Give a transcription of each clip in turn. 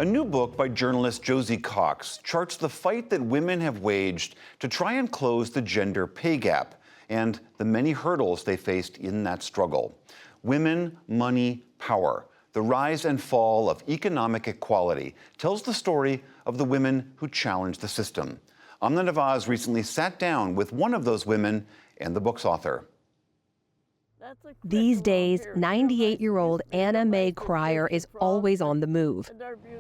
A new book by journalist Josie Cox charts the fight that women have waged to try and close the gender pay gap and the many hurdles they faced in that struggle. Women, Money, Power: The Rise and Fall of Economic Equality tells the story of the women who challenged the system. Amna Nawaz recently sat down with one of those women and the book's author. These days, 98-year-old Anna Mae Cryer is always on the move,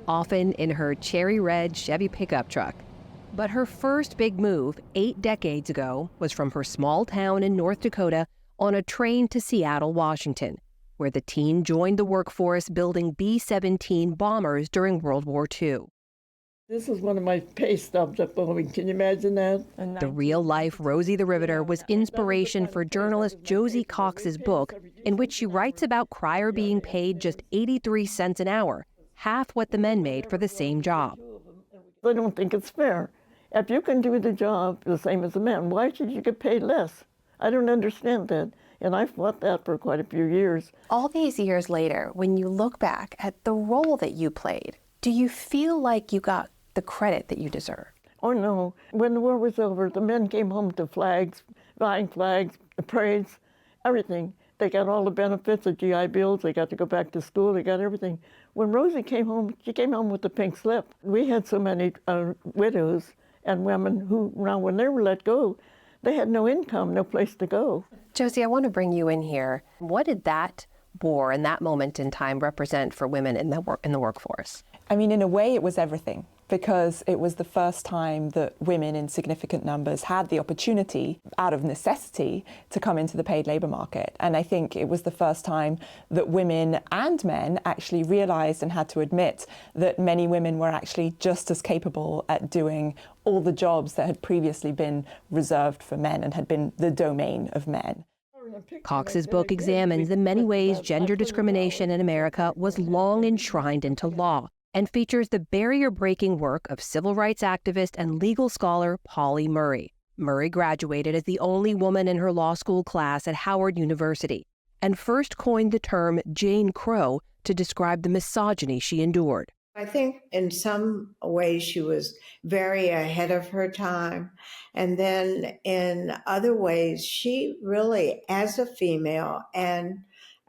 often in her cherry red Chevy pickup truck. But her first big move 8 decades ago was from her small town in North Dakota on a train to Seattle, Washington, where the teen joined the workforce building B-17 bombers during World War II. This is one of my pay stubs at Boeing. Can you imagine that? The real-life Rosie the Riveter was inspiration for journalist Josie Cox's book, in which she writes about Cryer being paid just 83 cents an hour, half what the men made for the same job. I don't think it's fair. If you can do the job the same as a man, why should you get paid less? I don't understand that, and I fought that for quite a few years. All these years later, when you look back at the role that you played, do you feel like you got the credit that you deserve? Oh no, when the war was over, the men came home to flags, flying flags, parades, everything. They got all the benefits, the GI Bills, they got to go back to school, they got everything. When Rosie came home, she came home with the pink slip. We had so many widows and women who, now when they were let go, they had no income, no place to go. Josie, I want to bring you in here. What did that war and that moment in time represent for women in the workforce? I mean, in a way, it was everything, because it was the first time that women in significant numbers had the opportunity, out of necessity, to come into the paid labor market. And I think it was the first time that women and men actually realized and had to admit that many women were actually just as capable at doing all the jobs that had previously been reserved for men and had been the domain of men. Cox's book examines the many ways gender discrimination in America was long enshrined into law, and features the barrier-breaking work of civil rights activist and legal scholar Pauli Murray. Murray graduated as the only woman in her law school class at Howard University, and first coined the term Jane Crow to describe the misogyny she endured. I think in some ways she was very ahead of her time. And then in other ways, she really, as a female and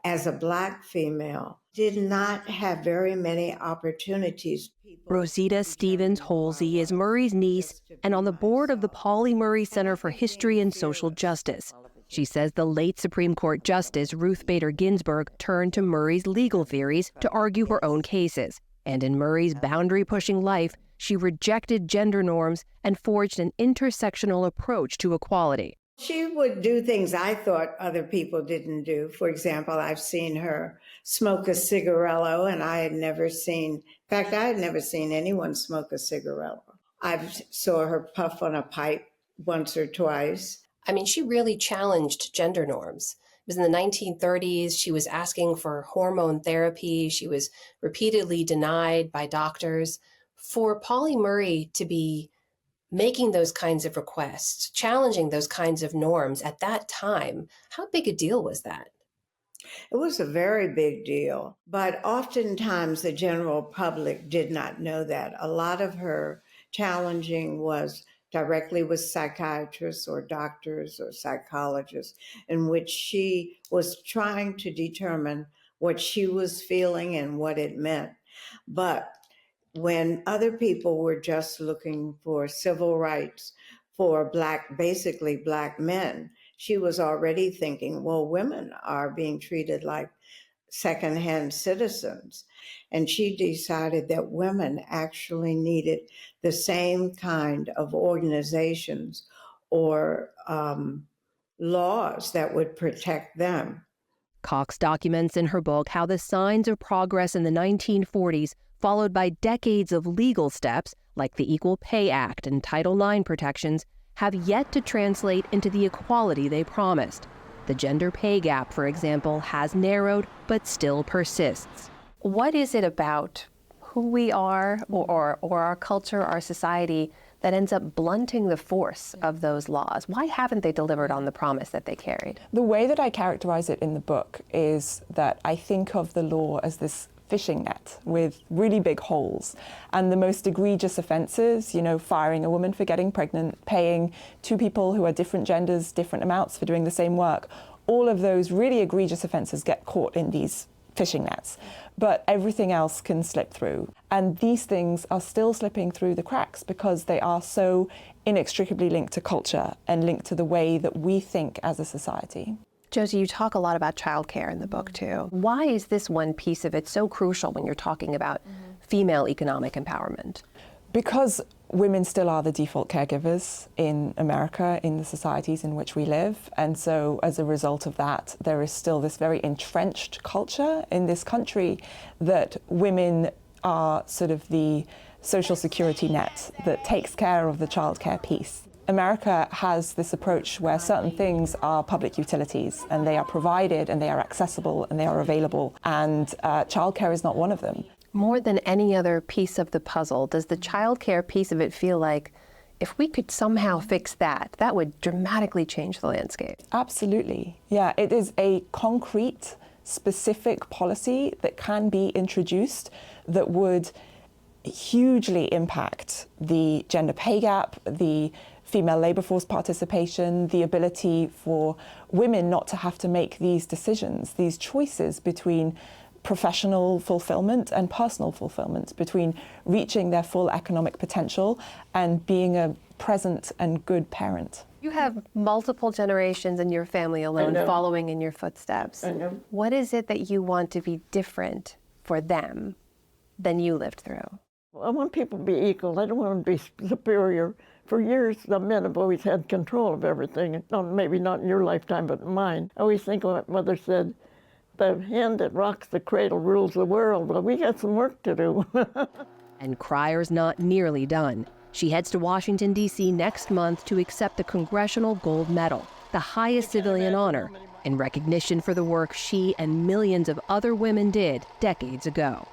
as a Black female, did not have very many opportunities. Rosita Stevens Holsey is Murray's niece and on the board of the Pauli Murray Center for History and Social Justice. She says the late Supreme Court Justice Ruth Bader Ginsburg turned to Murray's legal theories to argue her own cases. And in Murray's boundary-pushing life, she rejected gender norms and forged an intersectional approach to equality. She would do things I thought other people didn't do. For example, I've seen her smoke a cigarillo, and I had never seen anyone smoke a cigarillo. I saw her puff on a pipe once or twice. I mean, she really challenged gender norms. It was in the 1930s. She was asking for hormone therapy. She was repeatedly denied by doctors. For Pauli Murray to be making those kinds of requests, challenging those kinds of norms at that time, how big a deal was that? It was a very big deal, but oftentimes the general public did not know that. A lot of her challenging was directly with psychiatrists or doctors or psychologists, in which she was trying to determine what she was feeling and what it meant. But when other people were just looking for civil rights for basically Black men, she was already thinking, well, women are being treated like secondhand citizens. And she decided that women actually needed the same kind of organizations or laws that would protect them. Cox documents in her book how the signs of progress in the 1940s, followed by decades of legal steps like the Equal Pay Act and Title IX protections, have yet to translate into the equality they promised. The gender pay gap, for example, has narrowed but still persists. What is it about who we are or our culture, our society, that ends up blunting the force of those laws? Why haven't they delivered on the promise that they carried? The way that I characterize it in the book is that I think of the law as this fishing net with really big holes. And the most egregious offences, firing a woman for getting pregnant, paying two people who are different genders different amounts for doing the same work, all of those really egregious offences get caught in these fishing nets. But everything else can slip through. And these things are still slipping through the cracks because they are so inextricably linked to culture and linked to the way that we think as a society. Josie, you talk a lot about childcare in the book, too. Why is this one piece of it so crucial when you're talking about female economic empowerment? Because women still are the default caregivers in America, in the societies in which we live. And so as a result of that, there is still this very entrenched culture in this country that women are sort of the social security net that takes care of the childcare piece. America has this approach where certain things are public utilities and they are provided and they are accessible and they are available, and childcare is not one of them. More than any other piece of the puzzle, does the childcare piece of it feel like if we could somehow fix that, that would dramatically change the landscape? Absolutely. Yeah, it is a concrete, specific policy that can be introduced that would hugely impact the gender pay gap, the female labour force participation, the ability for women not to have to make these decisions, these choices between professional fulfillment and personal fulfillment, between reaching their full economic potential and being a present and good parent. You have multiple generations in your family alone following in your footsteps. I know. What is it that you want to be different for them than you lived through? I want people to be equal. I don't want them to be superior. For years, the men have always had control of everything. Maybe not in your lifetime, but in mine. I always think of what Mother said, the hand that rocks the cradle rules the world. Well, we got some work to do. And Crier's not nearly done. She heads to Washington, D.C. next month to accept the Congressional Gold Medal, the highest civilian honor, in recognition for the work she and millions of other women did decades ago.